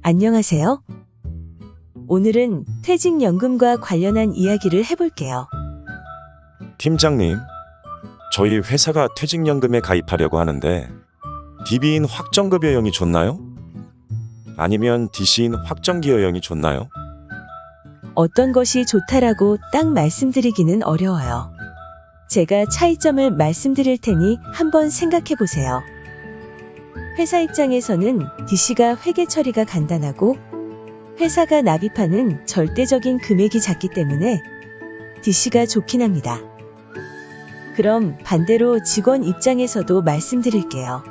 안녕하세요. 오늘은 퇴직연금과 관련한 이야기를 해볼게요. 팀장님, 저희 회사가 퇴직연금에 가입하려고 하는데 DB인 확정급여형이 좋나요? 아니면 DC인 확정기여형이 좋나요? 어떤 것이 좋다라고 딱 말씀드리기는 어려워요. 제가 차이점을 말씀드릴 테니 한번 생각해 보세요. 회사 입장에서는 DC가 회계 처리가 간단하고 회사가 납입하는 절대적인 금액이 작기 때문에 DC가 좋긴 합니다. 그럼 반대로 직원 입장에서도 말씀드릴게요.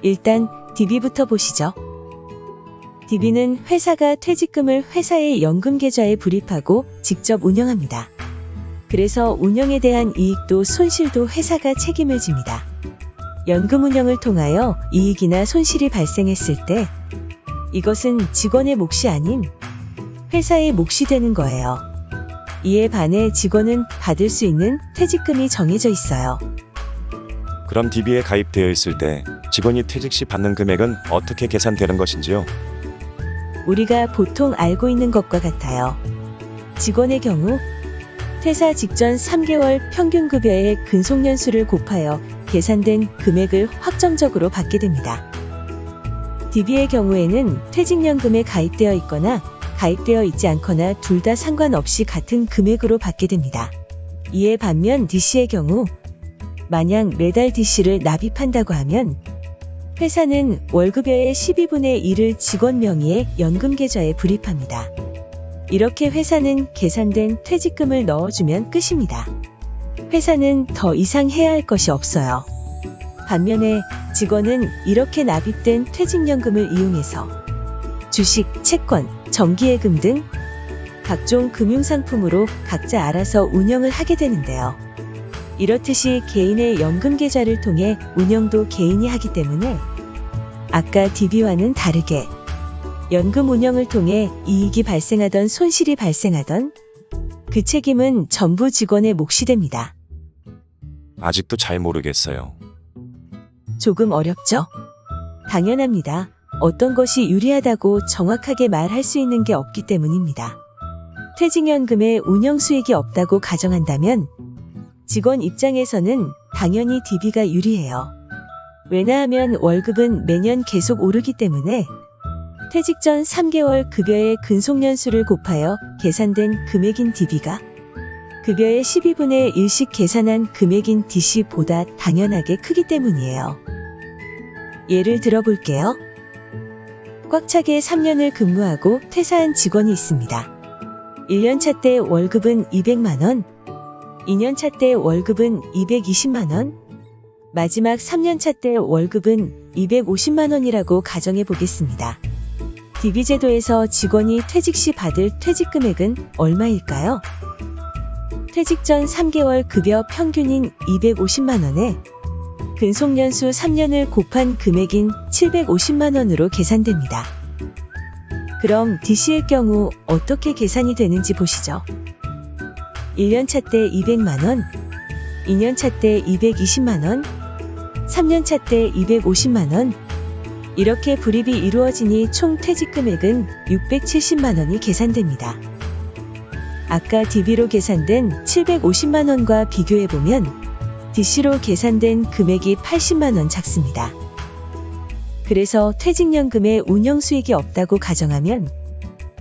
일단 DB부터 보시죠. DB는 회사가 퇴직금을 회사의 연금계좌에 불입하고 직접 운영합니다. 그래서 운영에 대한 이익도 손실도 회사가 책임을 집니다. 연금 운영을 통하여 이익이나 손실이 발생했을 때 이것은 직원의 몫이 아닌 회사의 몫이 되는 거예요. 이에 반해 직원은 받을 수 있는 퇴직금이 정해져 있어요. 그럼 DB에 가입되어 있을 때 직원이 퇴직 시 받는 금액은 어떻게 계산되는 것인지요? 우리가 보통 알고 있는 것과 같아요. 직원의 경우 퇴사 직전 3개월 평균급여의 근속연수를 곱하여 계산된 금액을 확정적으로 받게 됩니다. DB의 경우에는 퇴직연금에 가입되어 있거나 가입되어 있지 않거나 둘 다 상관없이 같은 금액으로 받게 됩니다. 이에 반면 DC의 경우 만약 매달 DC를 납입한다고 하면 회사는 월급여의 12분의 1을 직원 명의의 연금계좌에 불입합니다. 이렇게 회사는 계산된 퇴직금을 넣어주면 끝입니다. 회사는 더 이상 해야 할 것이 없어요. 반면에 직원은 이렇게 납입된 퇴직연금을 이용해서 주식, 채권, 정기예금 등 각종 금융상품으로 각자 알아서 운영을 하게 되는데요. 이렇듯이 개인의 연금계좌를 통해 운영도 개인이 하기 때문에 아까 DB와는 다르게 연금 운영을 통해 이익이 발생하던 손실이 발생하던 그 책임은 전부 직원의 몫이 됩니다. 아직도 잘 모르겠어요. 조금 어렵죠? 당연합니다. 어떤 것이 유리하다고 정확하게 말할 수 있는 게 없기 때문입니다. 퇴직연금에 운영 수익이 없다고 가정한다면 직원 입장에서는 당연히 DB가 유리해요. 왜냐하면 월급은 매년 계속 오르기 때문에 퇴직 전 3개월 급여의 근속연수를 곱하여 계산된 금액인 DB가 급여의 12분의 1씩 계산한 금액인 DC보다 당연하게 크기 때문이에요. 예를 들어볼게요. 꽉 차게 3년을 근무하고 퇴사한 직원이 있습니다. 1년차 때 월급은 200만원, 2년차 때 월급은 220만원, 마지막 3년차 때 월급은 250만원이라고 가정해 보겠습니다. DB 제도에서 직원이 퇴직 시 받을 퇴직 금액은 얼마일까요? 퇴직 전 3개월 급여 평균인 250만원에 근속연수 3년을 곱한 금액인 750만원으로 계산됩니다. 그럼 DC의 경우 어떻게 계산이 되는지 보시죠. 1년차 때 200만원, 2년차 때 220만원, 3년차 때 250만원, 이렇게 불입이 이루어지니 총 퇴직 금액은 670만원이 계산됩니다. 아까 DB로 계산된 750만원과 비교해보면 DC로 계산된 금액이 80만원 작습니다. 그래서 퇴직연금에 운영 수익이 없다고 가정하면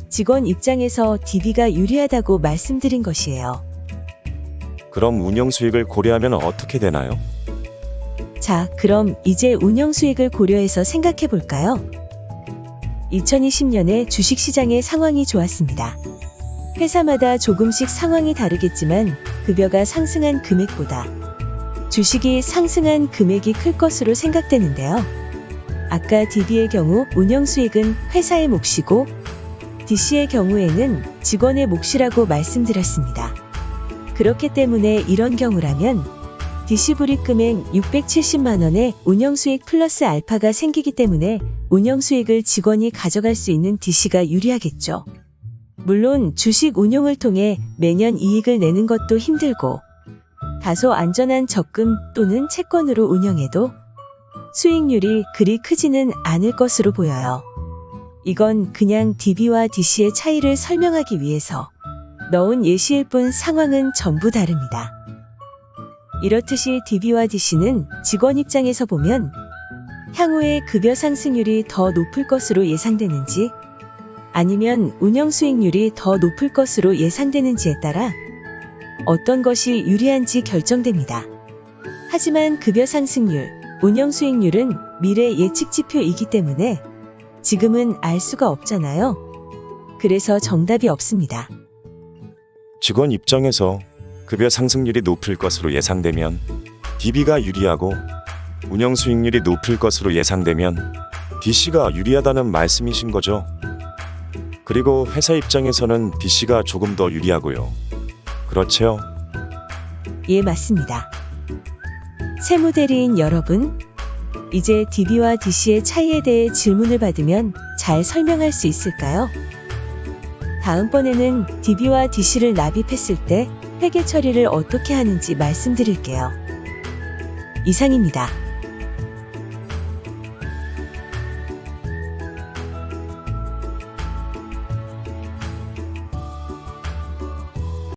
직원 입장에서 DB가 유리하다고 말씀드린 것이에요. 그럼 운영 수익을 고려하면 어떻게 되나요? 자, 그럼 이제 운영 수익을 고려해서 생각해 볼까요? 2020년에 주식시장의 상황이 좋았습니다. 회사마다 조금씩 상황이 다르겠지만 급여가 상승한 금액보다 주식이 상승한 금액이 클 것으로 생각되는데요. 아까 DB의 경우 운영 수익은 회사의 몫이고 DC의 경우에는 직원의 몫이라고 말씀드렸습니다. 그렇기 때문에 이런 경우라면 DC 불입금액 670만원에 운영수익 플러스 알파가 생기기 때문에 운영수익을 직원이 가져갈 수 있는 DC가 유리하겠죠. 물론 주식 운용을 통해 매년 이익을 내는 것도 힘들고 다소 안전한 적금 또는 채권으로 운영해도 수익률이 그리 크지는 않을 것으로 보여요. 이건 그냥 DB와 DC의 차이를 설명하기 위해서 넣은 예시일 뿐 상황은 전부 다릅니다. 이렇듯이 DB와 DC는 직원 입장에서 보면 향후에 급여 상승률이 더 높을 것으로 예상되는지 아니면 운영 수익률이 더 높을 것으로 예상되는지에 따라 어떤 것이 유리한지 결정됩니다. 하지만 급여 상승률, 운영 수익률은 미래 예측 지표이기 때문에 지금은 알 수가 없잖아요. 그래서 정답이 없습니다. 직원 입장에서 급여 상승률이 높을 것으로 예상되면 DB가 유리하고 운영 수익률이 높을 것으로 예상되면 DC가 유리하다는 말씀이신 거죠. 그리고 회사 입장에서는 DC가 조금 더 유리하고요. 그렇죠? 예, 맞습니다. 세무대리인 여러분, 이제 DB와 DC의 차이에 대해 질문을 받으면 잘 설명할 수 있을까요? 다음번에는 DB와 DC를 납입했을 때 회계 처리를 어떻게 하는지 말씀드릴게요. 이상입니다.